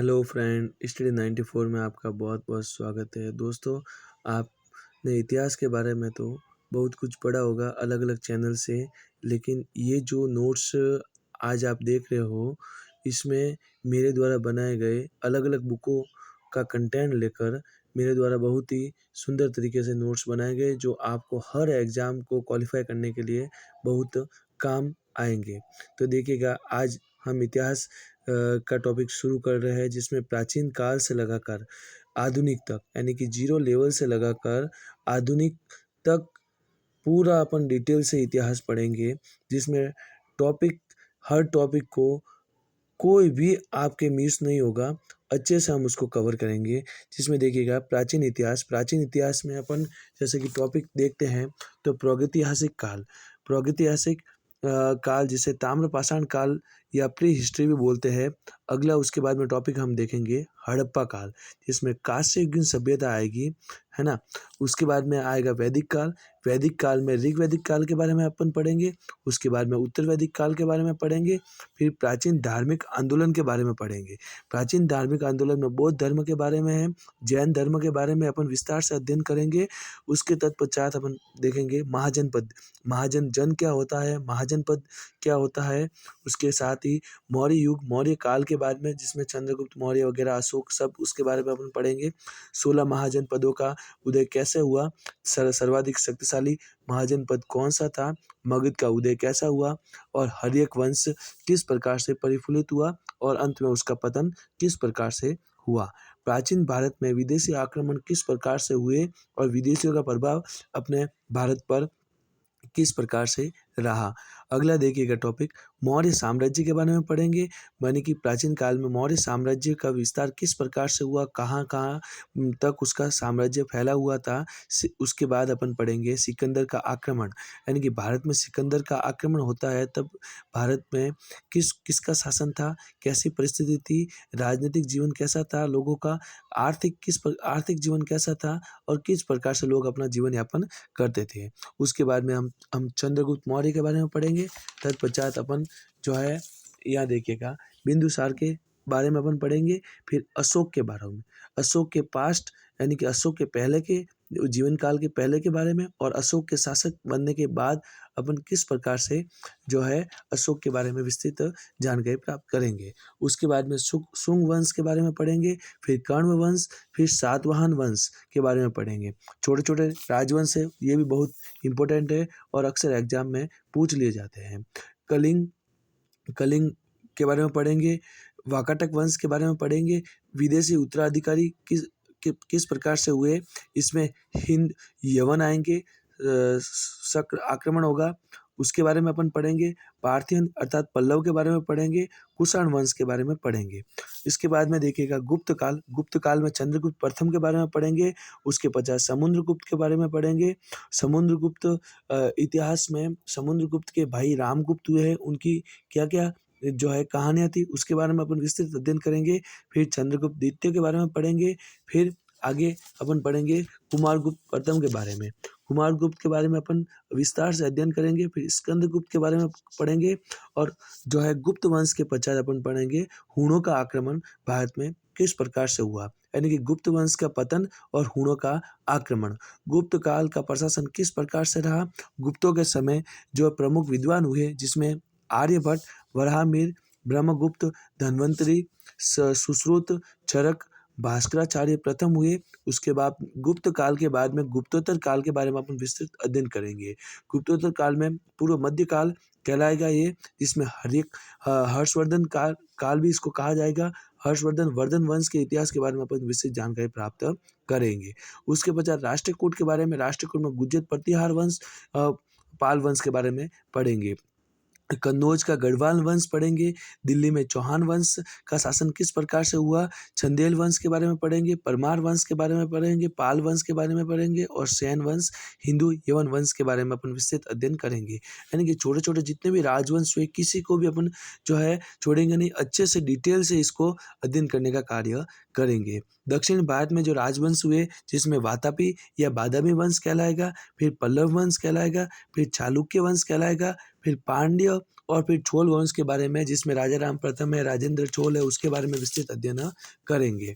Hello friend, study 94 में आपका बहुत बहुत स्वागत है। दोस्तों, आपने इतिहास के बारे में तो बहुत कुछ पढ़ा होगा अलग अलग चैनल से, लेकिन ये जो नोट्स आज आप देख रहे हो, इसमें मेरे द्वारा बनाए गए अलग अलग बुकों का कंटेंट लेकर मेरे द्वारा बहुत ही सुंदर तरीके से नोट्स बनाए गए, जो आपको हर एग्ज़ाम को क्वालिफाई करने के लिए बहुत काम आएंगे। तो देखिएगा, आज हम इतिहास का टॉपिक शुरू कर रहे हैं, जिसमें प्राचीन काल से लगाकर आधुनिक तक, यानी कि जीरो लेवल से लगाकर आधुनिक तक पूरा अपन डिटेल से इतिहास पढ़ेंगे। जिसमें टॉपिक हर टॉपिक को कोई भी आपके मिस नहीं होगा, अच्छे से हम उसको कवर करेंगे। जिसमें देखिएगा, प्राचीन इतिहास में अपन जैसे कि टॉपिक देखते हैं तो प्रागैतिहासिक काल। प्रागैतिहासिक काल जिसे ताम्रपाषाण काल या प्री हिस्ट्री भी बोलते हैं। अगला उसके बाद में टॉपिक हम देखेंगे हड़प्पा काल, जिसमें कांस्य युगीन सभ्यता आएगी, है ना। उसके बाद में आएगा वैदिक काल में ऋग्वैदिक काल के बारे में अपन पढ़ेंगे। उसके बाद में उत्तर वैदिक काल के बारे में पढ़ेंगे। फिर प्राचीन धार्मिक आंदोलन के बारे में पढ़ेंगे। प्राचीन धार्मिक आंदोलन में बौद्ध धर्म के बारे में है, जैन धर्म के बारे में अपन विस्तार से अध्ययन करेंगे। उसके तत्पश्चात अपन देखेंगे महाजनपद। महाजन क्या होता है, महाजनपद क्या होता है। उसके साथ ही मौर्य युग, मौर्य काल के बाद में, जिसमें चंद्रगुप्त मौर्य वगैरह, अशोक, सब उसके बारे में अपन पढ़ेंगे। 16 महाजनपदों का उदय कैसे हुआ, सर्वाधिक शक्तिशाली महाजनपद कौन सा था, मगध का उदय कैसा हुआ, और हर्यक वंश किस प्रकार से परिफलित हुआ, और अंत में उसका पतन किस प्रकार से हुआ। प्राचीन भारत में विदेशी आक्रमण किस प्रकार से हुए और विदेशियों का प्रभाव अपने भारत पर किस प्रकार से रहा। अगला देखिएगा टॉपिक मौर्य साम्राज्य के बारे में पढ़ेंगे। यानी कि प्राचीन काल में मौर्य साम्राज्य का विस्तार किस प्रकार से हुआ, कहाँ कहाँ तक उसका साम्राज्य फैला हुआ था। उसके बाद अपन पढ़ेंगे सिकंदर का आक्रमण। यानी कि भारत में सिकंदर का आक्रमण होता है, तब भारत में किसका शासन था, कैसी परिस्थिति थी, राजनीतिक जीवन कैसा था लोगों का, आर्थिक जीवन कैसा था, और किस प्रकार से लोग अपना जीवन यापन करते थे। उसके बाद में हम चंद्रगुप्त मौर्य के बारे में पढ़ेंगे। तत्पश्चात अपन जो है, यहाँ देखिएगा, बिंदुसार के बारे में अपन पढ़ेंगे। फिर अशोक के बारे में, अशोक के पास्ट यानी कि अशोक के पहले के जीवन काल के पहले के बारे में, और अशोक के शासक बनने के बाद अपन किस प्रकार से जो है अशोक के बारे में विस्तृत जानकारी प्राप्त करेंगे। उसके बाद में शुंग वंश के बारे में पढ़ेंगे। फिर कर्ण वंश, फिर सातवाहन वंश के बारे में पढ़ेंगे। छोटे छोटे राजवंश है, ये भी बहुत इंपॉर्टेंट है और अक्सर एग्जाम में पूछ लिए जाते हैं। कलिंग कलिंग के बारे में पढ़ेंगे। वाकाटक वंश के बारे में पढ़ेंगे। विदेशी उत्तराधिकारी किस प्रकार से हुए, इसमें हिंद यवन आएंगे, शक आक्रमण होगा, उसके बारे में अपन पढ़ेंगे। पार्थियन अर्थात पल्लव के बारे में पढ़ेंगे। कुषाण वंश के बारे में पढ़ेंगे। इसके बाद में देखिएगा गुप्त काल में चंद्रगुप्त प्रथम के बारे में पढ़ेंगे। उसके पश्चात समुद्रगुप्त के बारे में पढ़ेंगे। समुद्रगुप्त इतिहास में समुद्रगुप्त के भाई रामगुप्त हुए हैं, उनकी क्या क्या जो है कहानियाँ थी, उसके बारे में अपन विस्तृत अध्ययन करेंगे। फिर चंद्रगुप्त द्वितीय के बारे में पढ़ेंगे। फिर आगे अपन पढ़ेंगे कुमारगुप्त प्रथम के बारे में। कुमारगुप्त के बारे में अपन विस्तार से अध्ययन करेंगे। फिर स्कंदगुप्त के बारे में पढ़ेंगे, और जो है गुप्त वंश के पश्चात अपन पढ़ेंगे हूणों का आक्रमण भारत में किस प्रकार से हुआ, यानी कि गुप्त वंश का पतन और हूणों का आक्रमण। गुप्त काल का प्रशासन किस प्रकार से रहा। गुप्तों के समय जो प्रमुख विद्वान हुए, जिसमें आर्यभट्ट, वराहमिहिर, ब्रह्मगुप्त, धन्वंतरि, सुश्रुत, चरक, भास्कराचार्य प्रथम हुए। उसके बाद गुप्त काल के बाद में गुप्तोत्तर काल के बारे में अपन विस्तृत अध्ययन करेंगे। गुप्तोत्तर काल में पूर्व मध्य काल कहलाएगा ये, जिसमें हर्षवर्धन काल भी इसको कहा जाएगा। वर्धन वंश के इतिहास के बारे में अपन विस्तृत जानकारी प्राप्त करेंगे। उसके पश्चात राष्ट्रकूट के बारे में, राष्ट्रकूट में गुर्जर प्रतिहार वंश, पाल वंश के बारे में पढ़ेंगे। कन्नौज का गढ़वाल वंश पढ़ेंगे। दिल्ली में चौहान वंश का शासन किस प्रकार से हुआ। चंदेल वंश के बारे में पढ़ेंगे। परमार वंश के बारे में पढ़ेंगे। पाल वंश के बारे में पढ़ेंगे, और सैन वंश, हिंदू यवन वंश के बारे में अपन विस्तृत अध्ययन करेंगे। यानी कि छोटे छोटे जितने भी राजवंश हुए, किसी को भी अपन जो है छोड़ेंगे नहीं, अच्छे से डिटेल से इसको अध्ययन करने का कार्य करेंगे। दक्षिण भारत में जो राजवंश हुए, जिसमें वातापी या बादामी वंश कहलाएगा, फिर पल्लव वंश कहलाएगा, फिर चालुक्य वंश कहलाएगा, फिर पांड्य और फिर चोल वंश के बारे में, जिसमें राजा राम प्रथम है, राजेंद्र चोल है, उसके बारे में विस्तृत अध्ययन करेंगे।